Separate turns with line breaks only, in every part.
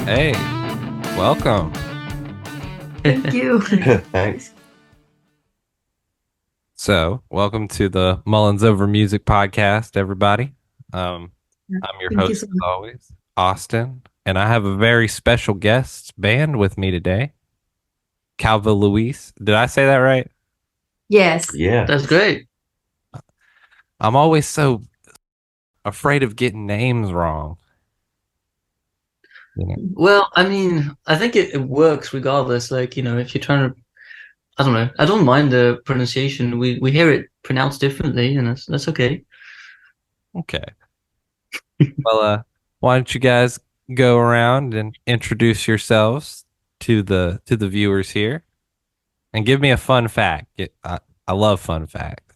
Hey, welcome.
Thank you.
Thanks.
So, welcome to the Mullins Over Music Podcast, everybody. I'm your
Thank you
host,
so
as
much.
always, Austin, and I have a very special guest band with me today, Calva Louise. Did I say that right?
Yes.
Yeah.
That's great.
I'm always so afraid of getting names wrong. You know?
Well, I mean, I think it works regardless. If you're trying to, I don't know, I don't mind the pronunciation. We hear it pronounced differently, and that's okay.
Okay. Well, why don't you guys go around and introduce yourselves to the viewers here, and give me a fun fact. I love fun facts.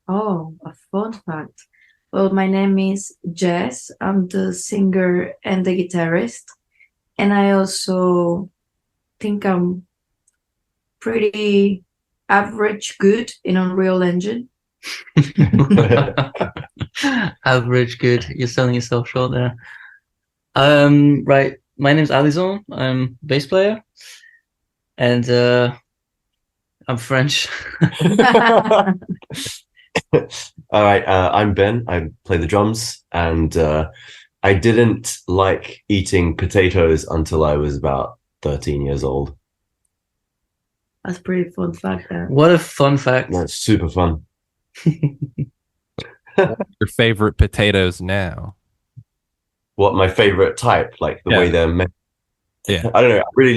Oh, a fun fact. Well, my name is Jess. I'm the singer and the guitarist. And I also think I'm pretty average good in Unreal Engine.
Average, good. You're selling yourself short there. Right. My name's Alizon. I'm a bass player, and I'm French.
All right. I'm Ben. I play the drums, and I didn't like eating potatoes until I was about 13 years old.
That's pretty fun fact there.
What a fun fact.
That's super fun.
Your favorite potatoes now?
What my favorite type, like the
Yeah.
way they're made.
Yeah.
I don't know. I really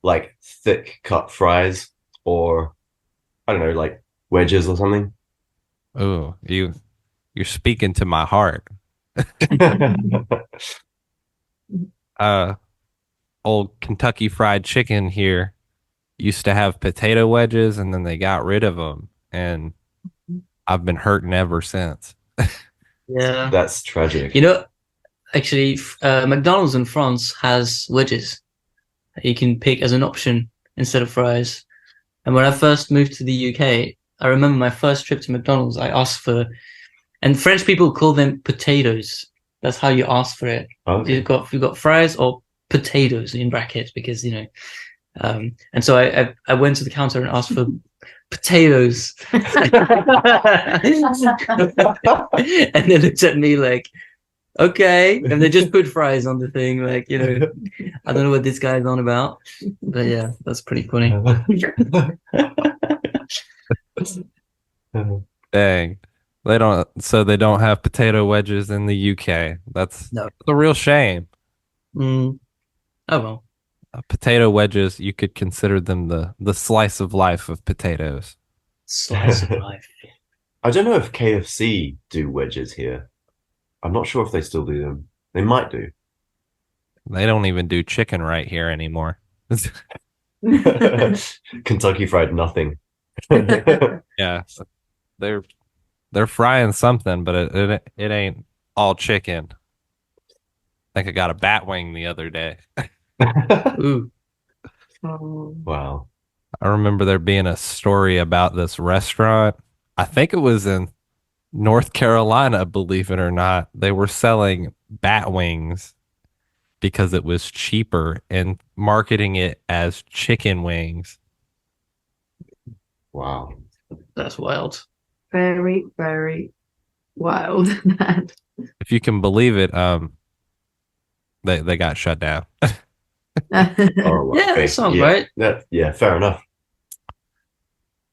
like thick cut fries, or I don't know, like wedges or something.
Oh, you're speaking to my heart. Uh, Old Kentucky Fried Chicken here used to have potato wedges, and then they got rid of them, and I've been hurting ever since.
Yeah.
That's tragic.
You know, actually, McDonald's in France has wedges that you can pick as an option instead of fries. And when I first moved to the UK, I remember my first trip to McDonald's, I asked for, and French people call them potatoes. That's how you ask for it.
Okay.
You've got fries or potatoes in brackets because, and so I went to the counter and asked for potatoes. And they looked at me like, okay. And they just put fries on the thing. Like, I don't know what this guy's on about. But yeah, that's pretty funny.
Dang. They don't have potato wedges in the UK. That's
No.
a real shame.
Mm. Oh, well.
Potato wedges, you could consider them the slice of life of potatoes.
Slice of life.
I don't know if KFC do wedges here. I'm not sure if they still do them. They might do.
They don't even do chicken right here anymore.
Kentucky Fried nothing.
Yeah, they're frying something, but it ain't all chicken. I think I got a bat wing the other day.
Ooh.
Wow.
I remember there being a story about this restaurant. I think it was in North Carolina, believe it or not. They were selling bat wings because it was cheaper and marketing it as chicken wings.
Wow.
That's wild.
Very, very wild. That.
If you can believe it, they got shut down.
Oh,
Yeah,
okay.
that sounds
Yeah.
right.
Yeah, fair enough.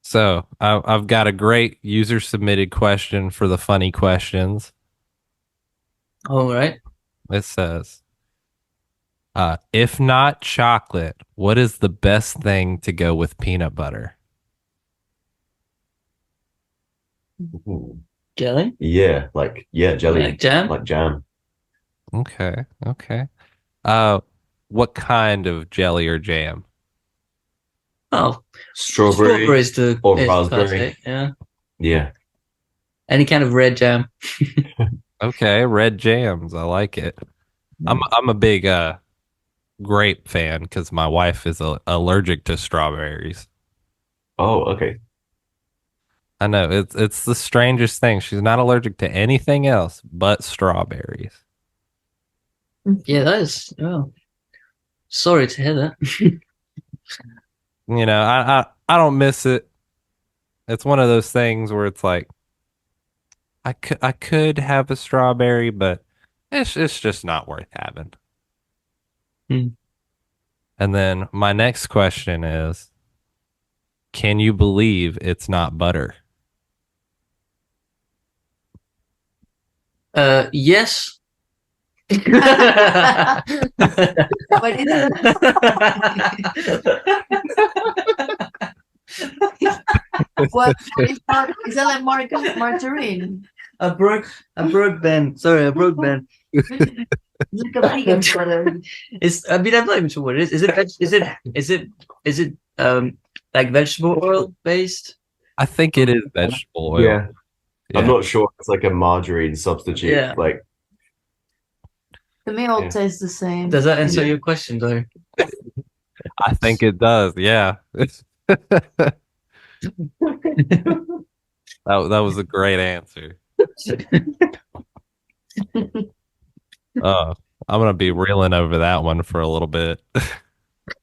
So I've got a great user submitted question for the funny questions.
All right.
It says, if not chocolate, what is the best thing to go with peanut butter?
Ooh.
Jelly?
Yeah, jelly,
Like jam?
like jam.
Okay, okay. Uh, what kind of jelly or jam?
Oh,
Strawberry
strawberries to
or
is
raspberry.
classic. Yeah.
Yeah.
Any kind of red jam.
Okay, red jams. I like it. I'm a big grape fan because my wife is allergic to strawberries.
Oh, okay.
I know it's the strangest thing. She's not allergic to anything else but strawberries.
Yeah, that is. Oh, sorry to hear that.
I don't miss it. It's one of those things where it's like I could have a strawberry, but it's just not worth having.
Hmm.
And then my next question is, can you believe it's not butter?
Yes.
What is it? What is that? Is that like margarine?
I broke Ben. Sorry, I broke Ben.
It's like a vegan butter.
I mean, I'm not even sure what it is. Is it like vegetable oil based?
I think it is vegetable oil.
Yeah. I'm
Yeah.
not sure it's like a margarine substitute.
Yeah.
Like,
To me, all
yeah.
tastes the same.
Does that answer
Yeah.
your question though?
I think it does. Yeah. That was a great answer. Uh, I'm gonna be reeling over that one for a little bit.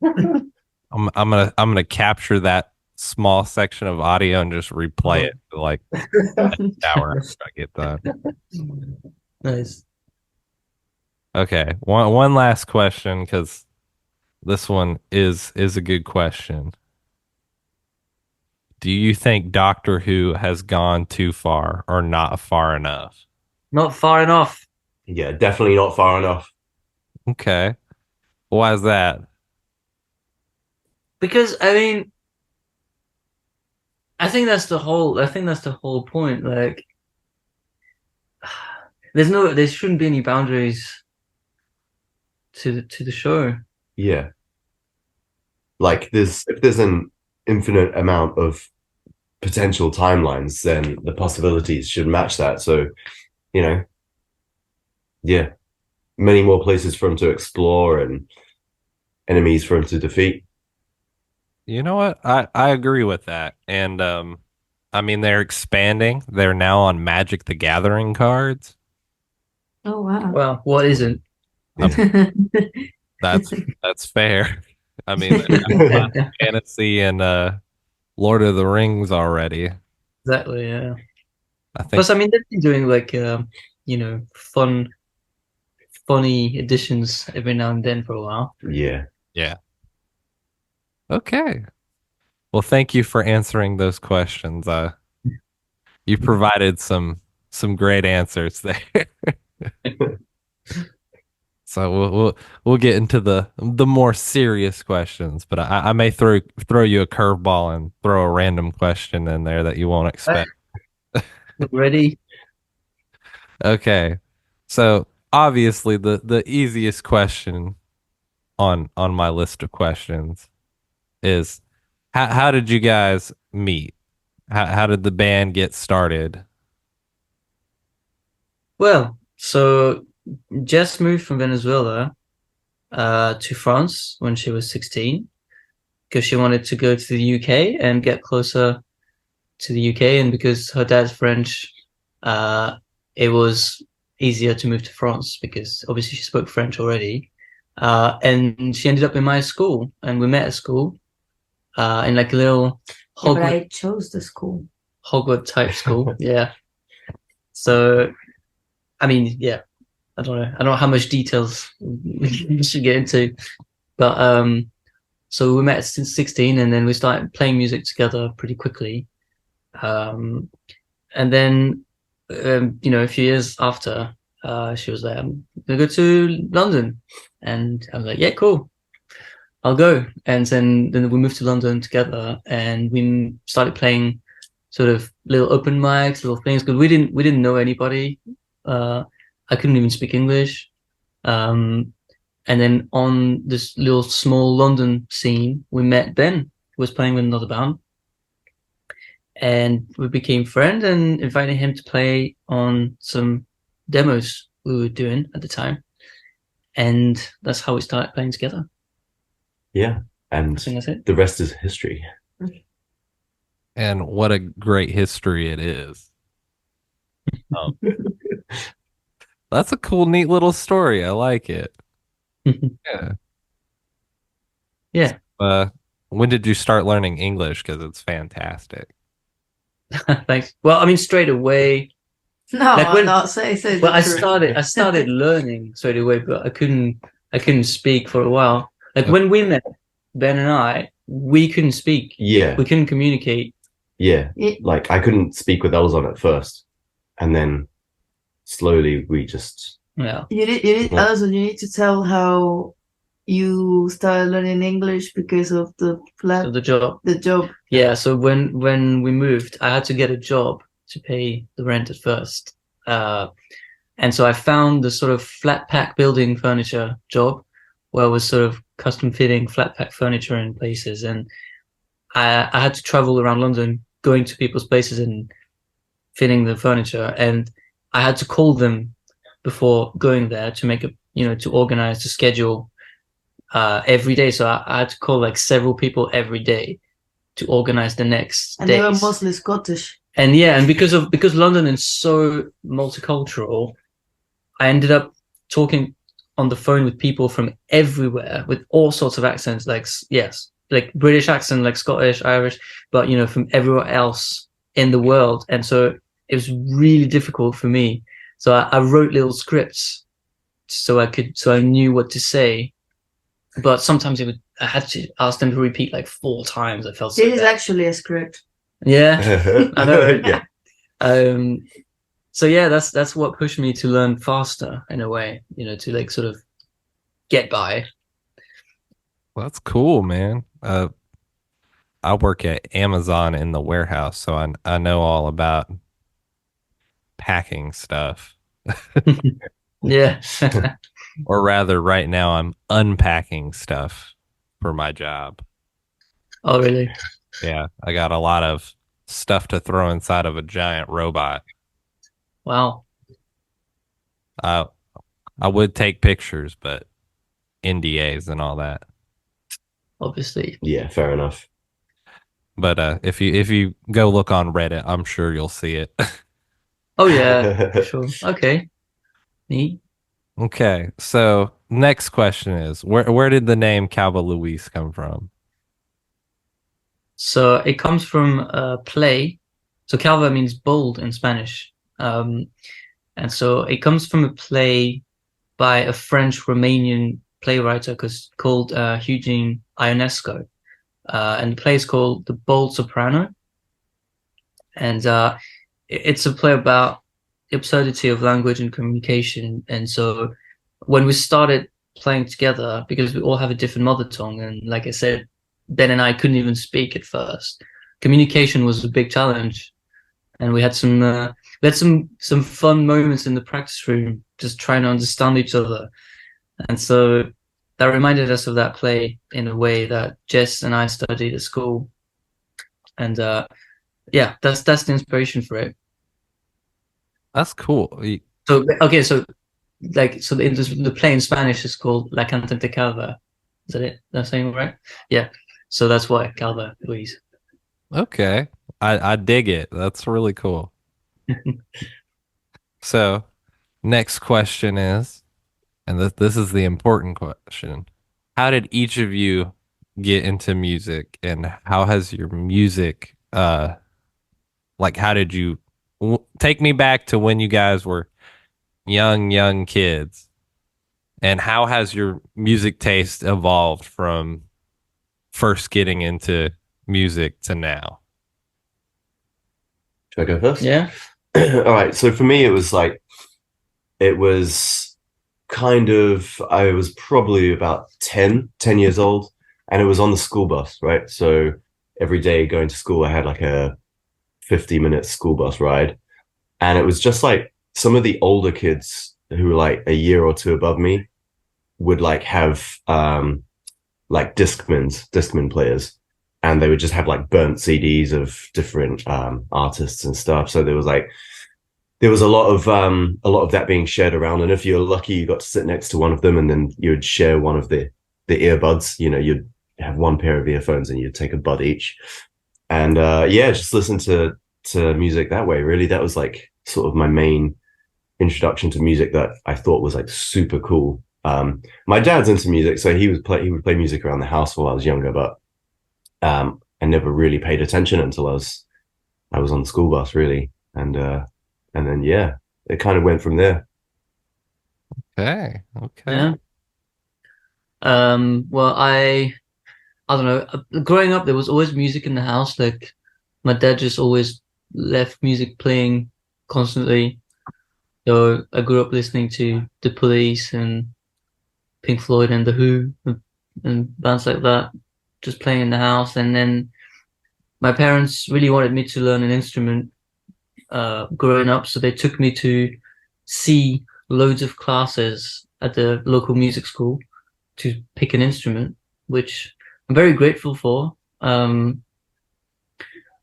I'm gonna capture that small section of audio and just replay it for like an hour after I get done.
Nice.
Okay, one last question because this one is a good question. Do you think Doctor Who has gone too far or not far enough?
Not far enough.
Yeah, definitely not far enough.
Okay, why is that?
Because I mean, I think that's the whole point. Like, there shouldn't be any boundaries to the show.
Yeah. Like if there's an infinite amount of potential timelines, then the possibilities should match that. So, you know, yeah, many more places for him to explore and enemies for him to defeat.
You know what? I agree with that. And I mean they're expanding. They're now on Magic the Gathering cards.
Oh wow.
Well, what isn't?
Um, that's fair. I mean, they've got Final Fantasy and Lord of the Rings already.
Exactly, yeah.
I think
Plus, I mean, they've been doing like funny additions every now and then for a while.
Yeah.
yeah. Okay. Well, thank you for answering those questions. You provided some great answers there. So we'll get into the more serious questions, but I may throw you a curveball and throw a random question in there that you won't expect.
Ready?
Okay. So obviously the easiest question on my list of questions is how did you guys meet? How did the band get started?
Well, so Jess moved from Venezuela to France when she was 16 because she wanted to go to the UK and get closer to the UK, and because her dad's French, it was easier to move to France because obviously she spoke French already. And she ended up in my school, and we met at school in like a little
Yeah, but I chose the school.
Hogwarts type school. Yeah. So, I mean, yeah, I don't know how much details we should get into, but so we met since 16, and then we started playing music together pretty quickly. And then, a few years after, she was like, "I'm gonna go to London," and I was like, "Yeah, cool, I'll go." And then we moved to London together, and we started playing sort of little open mics, little things, because we didn't know anybody. I couldn't even speak English. Um, and then on this little small London scene, we met Ben, who was playing with another band, and we became friends and invited him to play on some demos we were doing at the time. And that's how we started playing together.
Yeah. And
I think that's it.
the rest is history.
And what a great history it is. Um, That's a cool, neat little story. I like it. Yeah.
Yeah.
Uh, when did you start learning English? Because it's fantastic.
Thanks. Well, I mean, straight away,
No,
like when
no, say
well,
the truth.
I started learning straight away, but I couldn't speak for a while. Like
Okay.
when we met, Ben and I, we couldn't speak.
Yeah,
We couldn't communicate.
yeah.
You,
Like I couldn't speak with Alizon at first, and then slowly we just
Yeah.
Yeah.
also you need to tell how you started learning English because of
So
the job.
yeah. So when we moved, I had to get a job to pay the rent at first. And so I found the sort of flat pack building furniture job where I was sort of custom fitting flat pack furniture in places. And I had to travel around London, going to people's places and fitting the furniture. And I had to call them before going there to make to organize, to schedule every day. So I had to call like several people every day to organize the next
And they were
days.
mostly Scottish.
And yeah, and because London is so multicultural, I ended up talking on the phone with people from everywhere with all sorts of accents, like yes, like British accent, like Scottish, Irish, but from everywhere else in the world. And so it was really difficult for me. So I wrote little scripts so I knew what to say. But sometimes I had to ask them to repeat like 4 times. I felt so
This is
bad.
actually a script.
Yeah, I know.
Yeah.
So yeah, that's what pushed me to learn faster in a way, to like sort of get by.
Well, that's cool, man. I work at Amazon in the warehouse, so I know all about packing stuff.
Yeah.
Or rather, right now I'm unpacking stuff for my job.
Oh, really?
Yeah, I got a lot of stuff to throw inside of a giant robot.
Wow.
I I would take pictures, but NDAs and all that.
Obviously.
Yeah, fair enough.
But if you go look on Reddit, I'm sure you'll see it.
Oh yeah, for sure. Okay. Neat.
Okay, so next question is where did the name Calva Louise come from?
So it comes from a play. So Calva means bold in Spanish. And so it comes from a play by a French-Romanian playwright called Eugene Ionesco. And the play is called The Bold Soprano. And it's a play about the absurdity of language and communication. And so when we started playing together, because we all have a different mother tongue, and like I said, Ben and I couldn't even speak at first. Communication was a big challenge, and we had some fun moments in the practice room, just trying to understand each other. And so that reminded us of that play in a way that Jess and I studied at school. And yeah, that's the inspiration for it.
That's cool.
So okay, so the play in Spanish is called La Cantante Calva. Is that it? That's saying right? Yeah. So that's why Calva Louise.
Okay. I dig it. That's really cool. So, next question is, and this is the important question. How did each of you get into music and how has your music like how did you take me back to when you guys were young kids and how has your music taste evolved from first getting into music to now?
Should I go first?
Yeah.
All right. So for me, it was kind of, I was probably about 10 years old, and it was on the school bus, right? So every day going to school, I had like a 50-minute school bus ride. And it was just like some of the older kids who were like a year or two above me would like have like Discman players. And they would just have like burnt CDs of different artists and stuff. So there was a lot of that being shared around. And if you're lucky, you got to sit next to one of them, and then you would share one of the earbuds. You'd have one pair of earphones, and you'd take a bud each. And yeah, just listen to music that way. Really, that was like sort of my main introduction to music that I thought was like super cool. My dad's into music, so he would play music around the house while I was younger, but I never really paid attention until I was on the school bus, really, and then yeah, it kind of went from there.
Okay. Okay.
Yeah. Well, I don't know. Growing up, there was always music in the house. Like my dad just always left music playing constantly. So I grew up listening to The Police and Pink Floyd and The Who and bands like that, just playing in the house. And then my parents really wanted me to learn an instrument growing up, so they took me to see loads of classes at the local music school to pick an instrument, which I'm very grateful for. And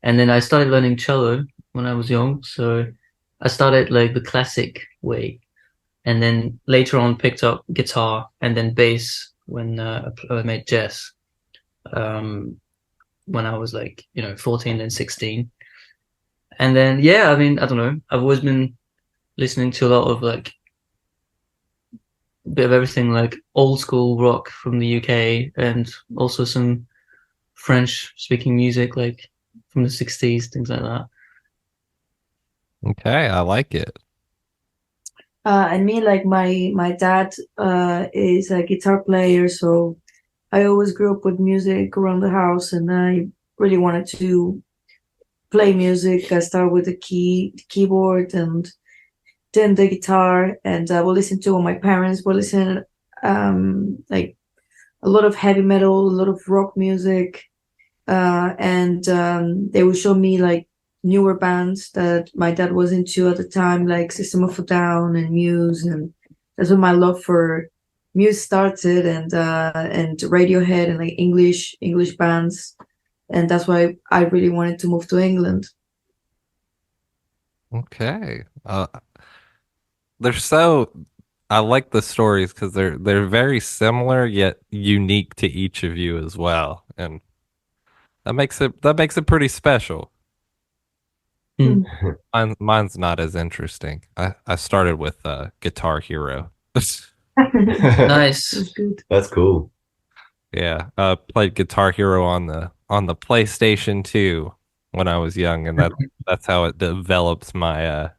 then I started learning cello when I was young, so I started like the classic way, and then later on picked up guitar and then bass when I met Jess. Um, when I was like 14 and 16, and then yeah, I mean I don't know. I've always been listening to a lot of like a bit of everything, like old school rock from the UK and also some French speaking music like from the 60s, things like that.
Okay. I like it.
And me, like my dad is a guitar player, so I always grew up with music around the house, and I really wanted to play music. I started with the keyboard, and then the guitar, and I will listen to what my parents were listening, like a lot of heavy metal, a lot of rock music, and they would show me like newer bands that my dad was into at the time, like System of a Down and Muse, and that's when my love for Muse started, and Radiohead and like English bands, and that's why I really wanted to move to England.
Okay. They're so I like the stories because they're very similar yet unique to each of you as well, and that makes it pretty special.
Hmm.
Mine's not as interesting. I started with Guitar Hero.
Nice.
That's good.
That's cool.
Yeah, played Guitar Hero on the PlayStation 2 when I was young, and that's how it develops my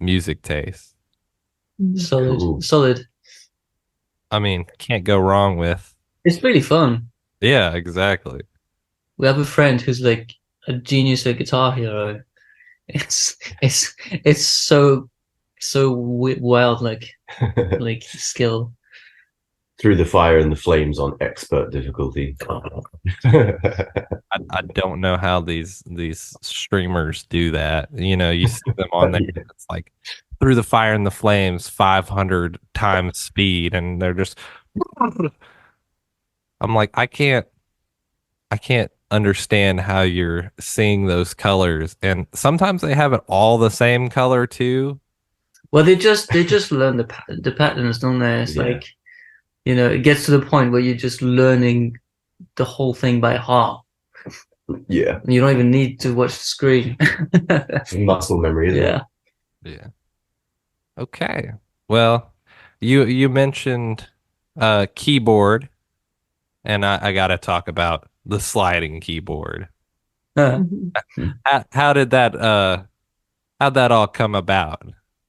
music taste.
Mm.
Solid,
Cool.
solid.
I mean, can't go wrong with.
It's really fun.
Yeah, exactly.
We have a friend who's like a genius at Guitar Hero. It's so wild, like skill.
Through the fire and the flames on expert difficulty.
I don't know how these streamers do that. You know, you see them on there,
Yeah.
it's like through the fire and the flames, 500 times speed, and they're just. I'm like, I can't understand how you're seeing those colors, and sometimes they have it all the same color too.
Well, they just learn the patterns, don't they? It's
Yeah.
like it gets to the point where you're just learning the whole thing by heart.
Yeah.
You don't even need to watch the screen.
Muscle memory, isn't
Yeah.
Yeah. Okay. Well, you mentioned keyboard, and I got to talk about the sliding keyboard.
Mhm.
How did that how'd that all come about?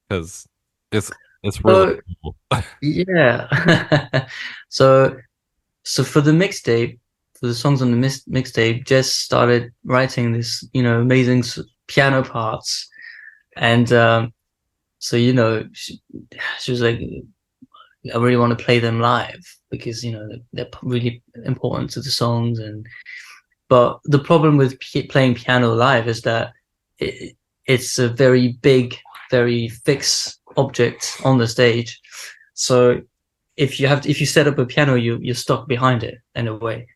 Because it's it's really
So
cool.
yeah. So so for the mixtape, for the songs on the mixtape, Jess started writing this, amazing piano parts, and so she was like, I really want to play them live because they're really important to the songs. And but the problem with playing piano live is that it's a very big, very fixed object on the stage. So if you set up a piano, you're stuck behind it in a way.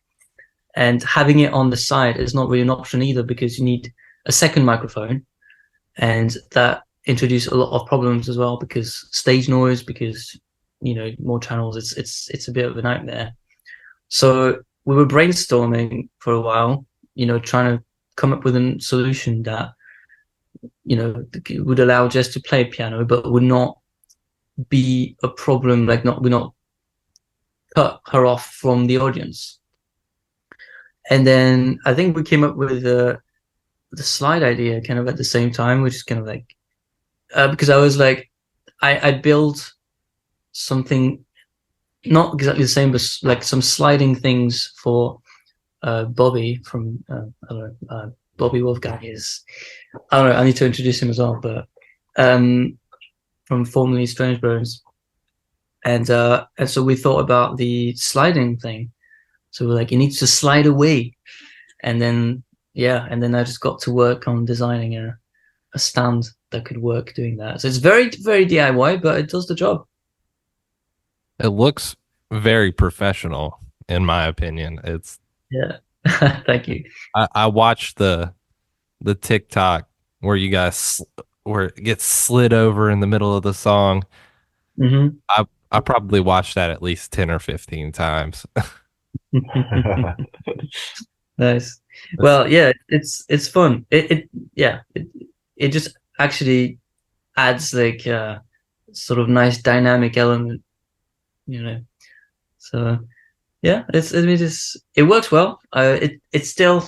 And having it on the side is not really an option either because you need a second microphone, and that introduced a lot of problems as well because stage noise, because more channels. It's a bit of a nightmare. So we were brainstorming for a while, trying to come up with a solution that would allow Jess to play piano, but would not be a problem. Like, would not cut her off from the audience. And then I think we came up with the slide idea kind of at the same time, which is kind of like because I was like, I built something not exactly the same, but like some sliding things for Bobby from I don't know, Bobby Wolfgang is, I don't know, I need to introduce him as well, but from formerly Strange Bones, and so we thought about the sliding thing. So we're like, it needs to slide away, and then I just got to work on designing a stand that could work doing that. So it's very, very DIY, but it does the job.
It looks very professional, in my opinion. It's
Yeah. Thank you.
I watched the TikTok where you guys where it gets slid over in the middle of the song.
Mm-hmm.
I probably watched that at least 10 or 15 times.
Nice. Well, yeah, it's fun. It just actually adds like sort of nice dynamic element, you know. So yeah, it works well. It's still,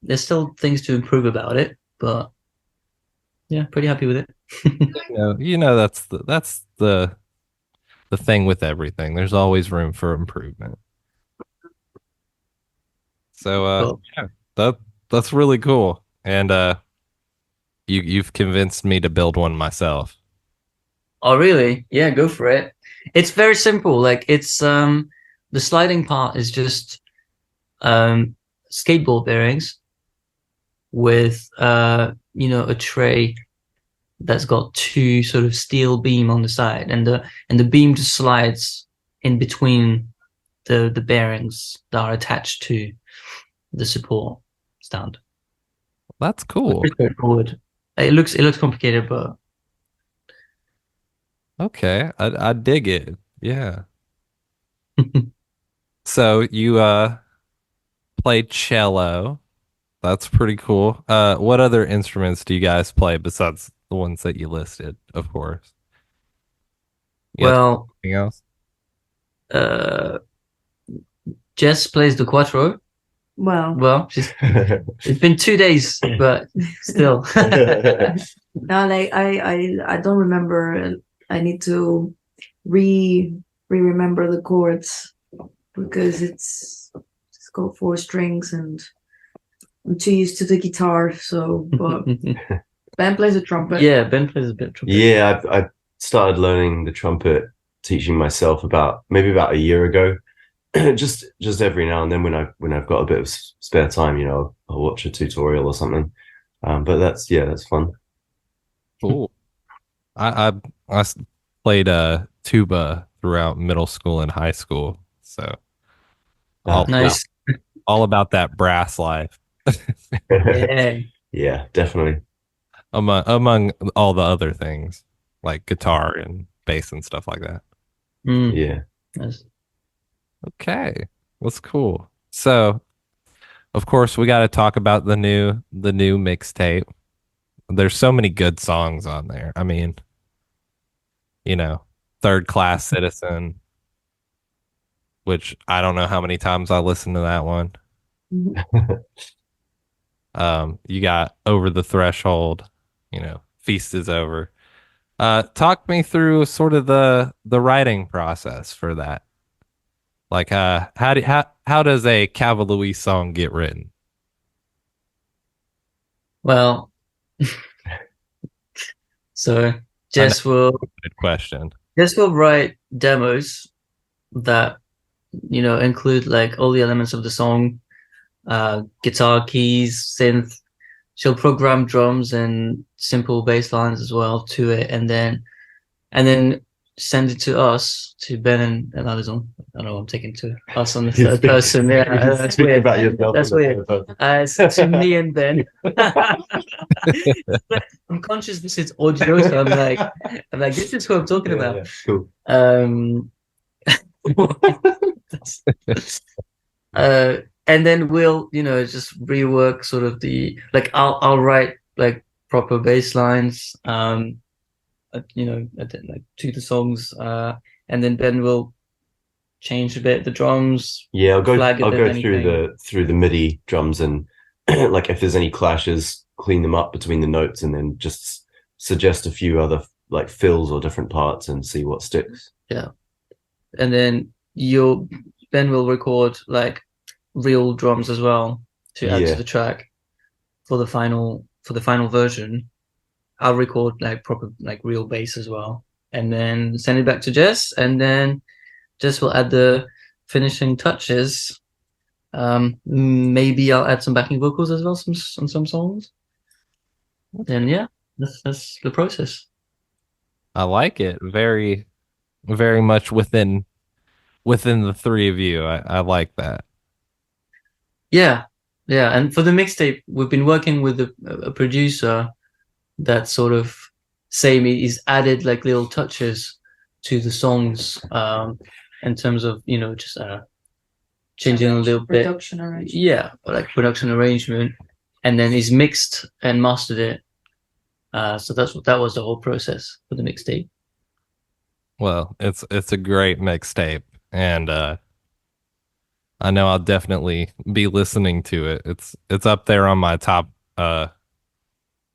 there's still things to improve about it, but yeah, pretty happy with it.
That's the thing with everything. There's always room for improvement. So
Cool.
yeah, that's really cool. And you've convinced me to build one myself.
Oh, really? Yeah, go for it. It's very simple. Like, it's the sliding part is just skateboard bearings with a tray that's got two sort of steel beam on the side, and the beam just slides in between the bearings that are attached to the support stand.
That's cool.
Pretty straightforward. It looks complicated, but
Okay, I dig it. Yeah. So you played cello. That's pretty cool. What other instruments do you guys play besides the ones that you listed, of course? You got
well,
anything else?
uh, Jess plays the quattro.
Well,
Well, it's been 2 days, but still.
now like I don't remember. I need to remember the chords because it's got 4 strings and I'm too used to the guitar. So, but Ben plays the trumpet.
Yeah, Ben plays a bit of trumpet.
Yeah, I started learning the trumpet, teaching myself maybe about a year ago. just every now and then when I've got a bit of spare time, I'll watch a tutorial or something. But that's fun.
Cool. I played tuba throughout middle school and high school, so all
Nice.
all about that brass life.
Yeah.
Yeah, definitely.
Among all the other things like guitar and bass and stuff like that.
Mm,
Yeah.
nice.
Okay, that's cool. So, of course, we got to talk about the new mixtape. There's so many good songs on there. I mean, Third Class Citizen, which I don't know how many times I listened to that one. You got Over the Threshold, Feast is Over. Talk me through sort of the writing process for that. Like, how does a Calva Louise song get written?
Well, so Jess will
Good question.
write demos that include like all the elements of the song, guitar, keys, synth. She'll program drums and simple bass lines as well to it, and then send it to us, to Ben and Alizon. I don't know, I'm taking to us on the third person. Yeah, that's weird.
About yourself.
That's weird. It's to me and Ben. I'm conscious this is audio, so I'm like, this is what I'm talking about.
Yeah, cool.
And then we'll, just rework sort of I'll write like proper bass lines, like to the songs, and then Ben will change a bit the drums,
Yeah,
flag
I'll
if there's
go through
anything.
the MIDI drums and like if there's any clashes, clean them up between the notes and then just suggest a few other like fills or different parts and see what sticks.
Yeah, and then Ben will record like real drums as well to add to
Yeah.
the track for the final version. I'll record like proper like real bass as well, and then send it back to Jess, and then Jess will add the finishing touches. Maybe I'll add some backing vocals as well, on some songs. Then yeah, that's the process.
I like it. Very, very much within the three of you. I like that.
Yeah, yeah. And for the mixtape, we've been working with a producer that sort of same. He's added like little touches to the songs, in terms of just changing a little bit.
Production arrangement.
Yeah, like production arrangement, and then he's mixed and mastered it. So that was the whole process for the mixtape.
Well, it's a great mixtape, and I know I'll definitely be listening to it. It's up there on my top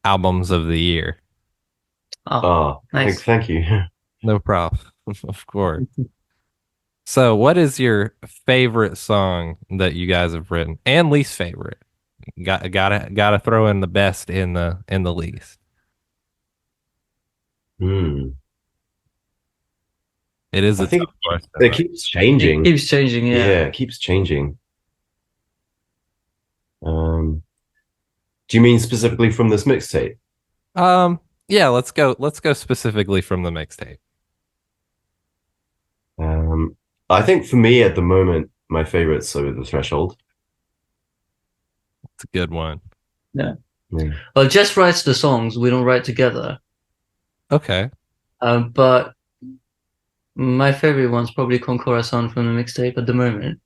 albums of the year.
Oh,
Oh,
nice.
thank you.
No problem. Of course. So, what is your favorite song that you guys have written and least favorite? Gotta throw in the best in the least.
Hmm.
It is
I
a
think
tough question,
it
right?
keeps changing.
It keeps changing, yeah.
Yeah, it keeps changing. Do you mean specifically from this mixtape?
Yeah, let's go specifically from the mixtape.
I think for me at the moment, my favorite's Over the Threshold.
It's a good one.
Yeah.
Yeah.
Well, Jess writes the songs. We don't write together.
Okay.
But my favorite one's probably Con Corazon from the mixtape at the moment.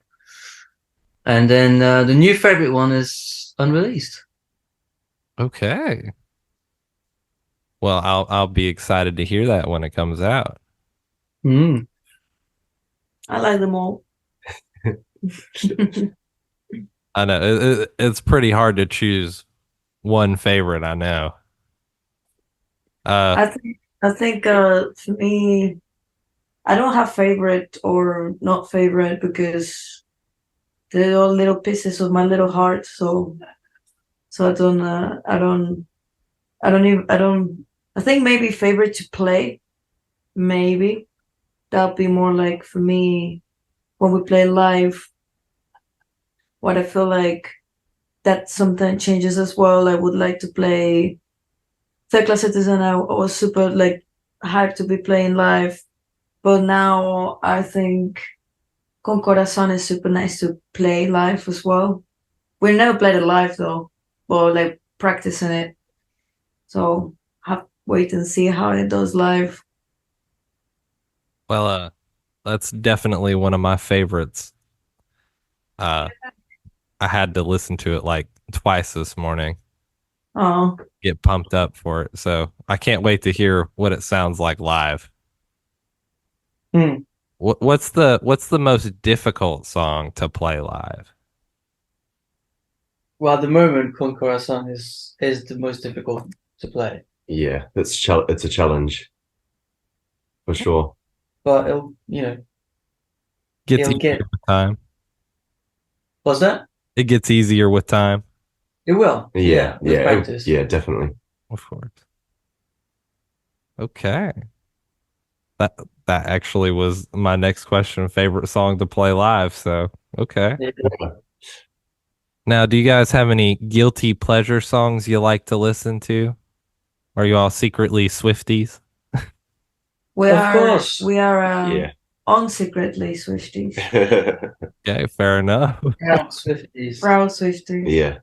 And then the new favorite one is Unreleased.
Okay. Well, I'll be excited to hear that when it comes out.
Mm.
I like them all.
I know it's pretty hard to choose one favorite. I know.
I think for me, I don't have favorite or not favorite because they're all little pieces of my little heart. So I don't even I think maybe favorite to play, maybe that'll be more like for me when we play live. What I feel like that sometimes changes as well. I would like to play Third Class Citizen. I was super like hyped to be playing live, but now I think Con Corazon is super nice to play live as well. We never played it live though, or like practicing it. So have wait and see how it does live.
Well, that's definitely one of my favorites. Uh, I had to listen to it like twice this morning,
Oh,
get pumped up for it. So I can't wait to hear what it sounds like live.
Hmm.
What's the most difficult song to play live?
Well, at the moment, Con Corazon is the most difficult to play.
Yeah, it's a challenge for sure.
But
Gets
it'll
easier
get.
with time.
What's that?
It gets easier with time.
It will.
Yeah,
with practice.
yeah, definitely.
Of course. Okay. That that actually was my next question. Favorite song to play live. So okay.
Yeah.
Now, do you guys have any guilty pleasure songs you like to listen to? Are you all secretly Swifties?
Of course.
We are
Yeah.
unsecretly Swifties.
Okay, fair enough.
Proud Swifties.
Proud Swifties.
Yeah.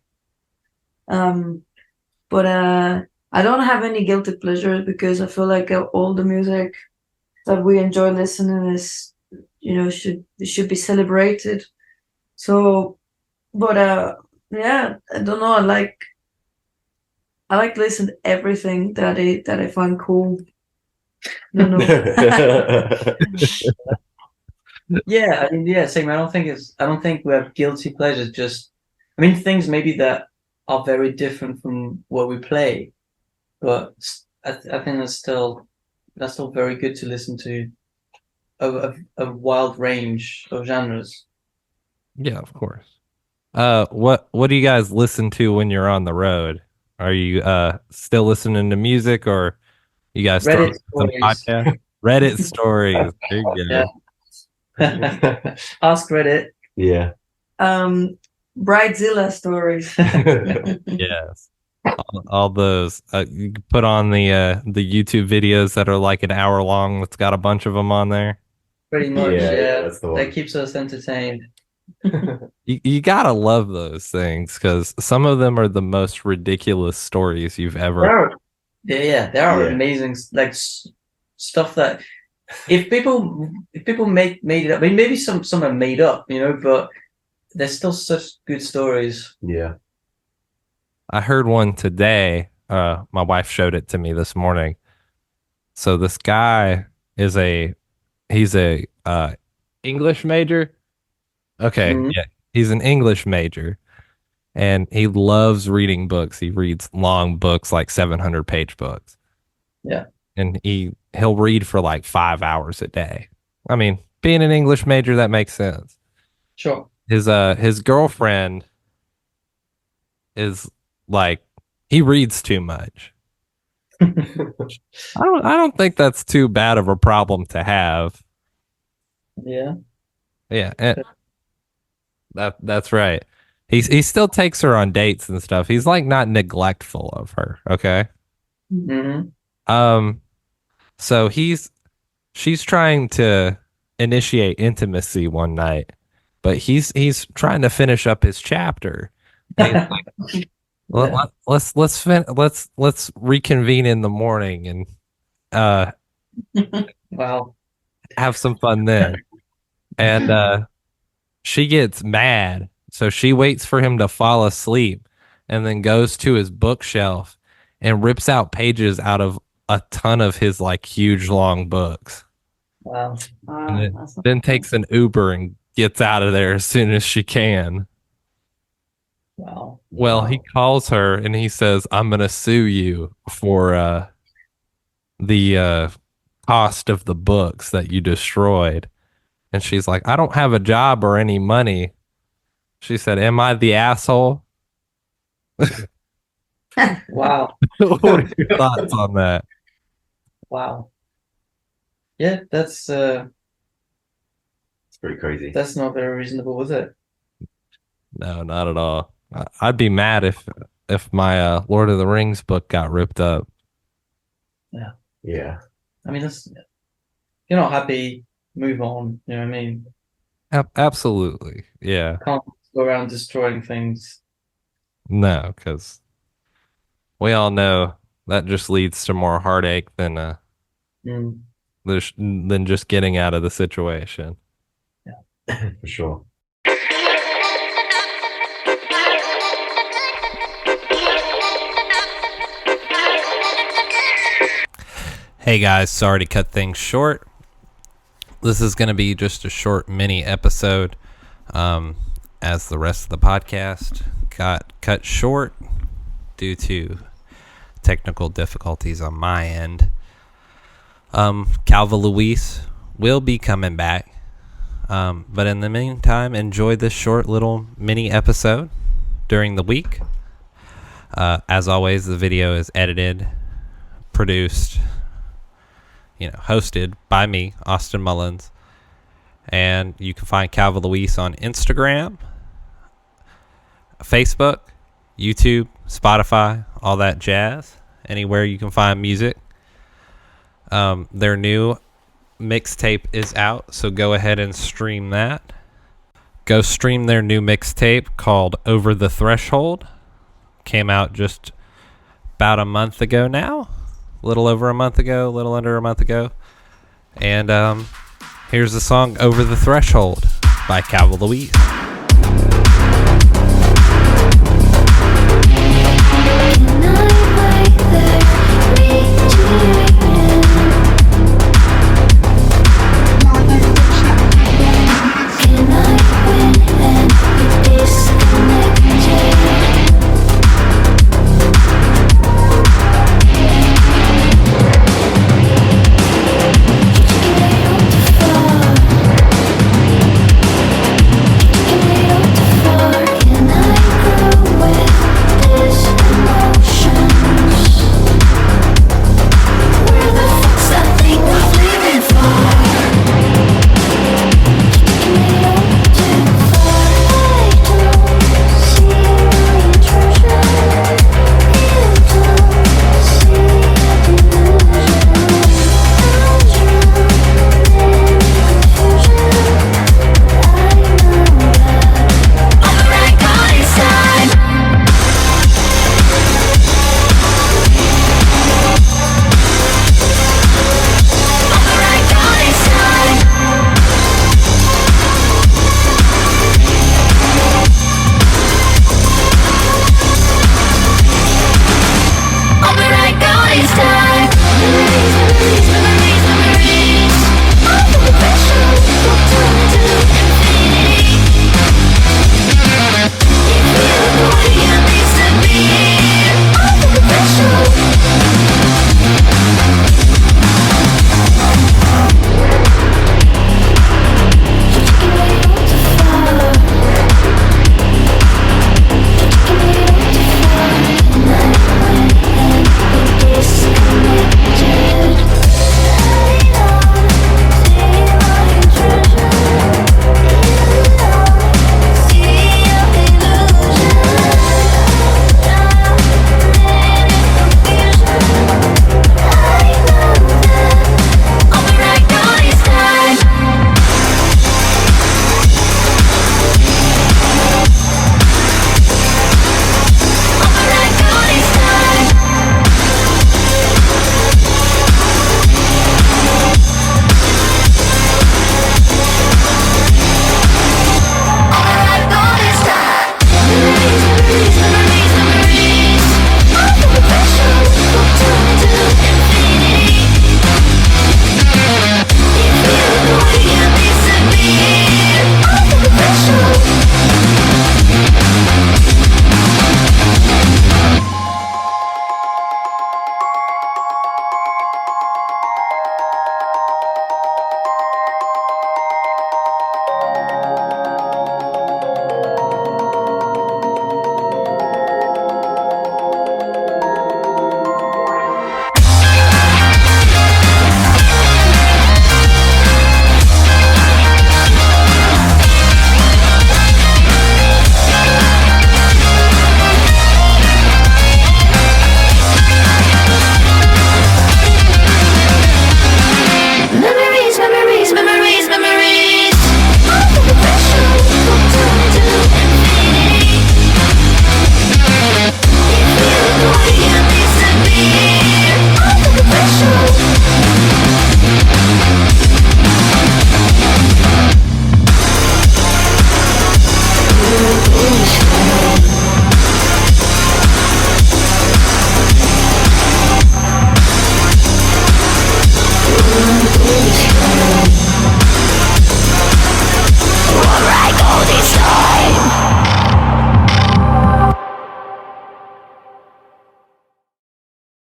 But I don't have any guilty pleasures because I feel like all the music that we enjoy listening is, should be celebrated. So, but yeah, I don't know. I like to listen to everything that I find cool. No, no.
Yeah, I mean, yeah, same. I don't think we have guilty pleasures. Just, I mean, things maybe that are very different from what we play, but I think that's still very good to listen to a wide range of genres.
Yeah, of course. What do you guys listen to when you're on the road? Are you still listening to music, or you guys throw
Reddit
on some
stories.
podcast? Reddit stories. There you
Yeah.
go.
Ask Reddit.
Yeah.
Bridezilla stories.
Yes. All those you can put on the YouTube videos that are like an hour long. It's got a bunch of them on there.
Pretty much,
Yeah, that's the one.
That keeps us entertained.
You gotta love those things because some of them are the most ridiculous stories you've ever.
There are amazing like stuff that if people made it up. I mean, maybe some are made up, but there's still such good stories.
Yeah.
I heard one today. My wife showed it to me this morning. So this guy he's a English major. Okay,
Mhm.
yeah, he's an English major, and he loves reading books. He reads long books, like 700-page books.
Yeah.
And he'll read for like 5 hours a day. I mean, being an English major, that makes sense.
Sure.
His girlfriend is like, he reads too much. I don't think that's too bad of a problem to have.
Yeah.
Yeah, that's right. He still takes her on dates and stuff. He's like not neglectful of her, okay?
Mm-hmm.
So she's trying to initiate intimacy one night, but he's trying to finish up his chapter. And he's like, let's reconvene in the morning and
Wow.
have some fun then. And she gets mad, so she waits for him to fall asleep and then goes to his bookshelf and rips out pages out of a ton of his like huge long books.
Wow.
And then takes an Uber and gets out of there as soon as she can.
Wow.
Well, he calls her and he says, "I'm going to sue you for the cost of the books that you destroyed." And she's like, "I don't have a job or any money." She said, "Am I the asshole?"
Wow.
What are your thoughts on that?
Wow. Yeah, that's
It's pretty crazy.
that's not very reasonable, is it?
No, not at all. I'd be mad if my Lord of the Rings book got ripped up.
Yeah.
Yeah.
I mean, that's you're not happy, move on. You know what I mean?
Absolutely. Yeah.
Can't go around destroying things.
No, because we all know that just leads to more heartache than
Mm.
than just getting out of the situation.
For sure.
Hey guys, sorry to cut things short. This is going to be just a short mini episode, as the rest of the podcast got cut short due to technical difficulties on my end. Calva Louise will be coming back, but in the meantime, enjoy this short little mini episode during the week. As always, the video is edited, produced, hosted by me, Austin Mullins. And you can find Calva Louise on Instagram, Facebook, YouTube, Spotify, all that jazz. Anywhere you can find music. Their new mixtape is out, so go ahead and stream that. Go stream their new mixtape called Over the Threshold. Came out just about a month ago now. A little over a month ago, a little under a month ago. And here's the song Over the Threshold by Calva Louise.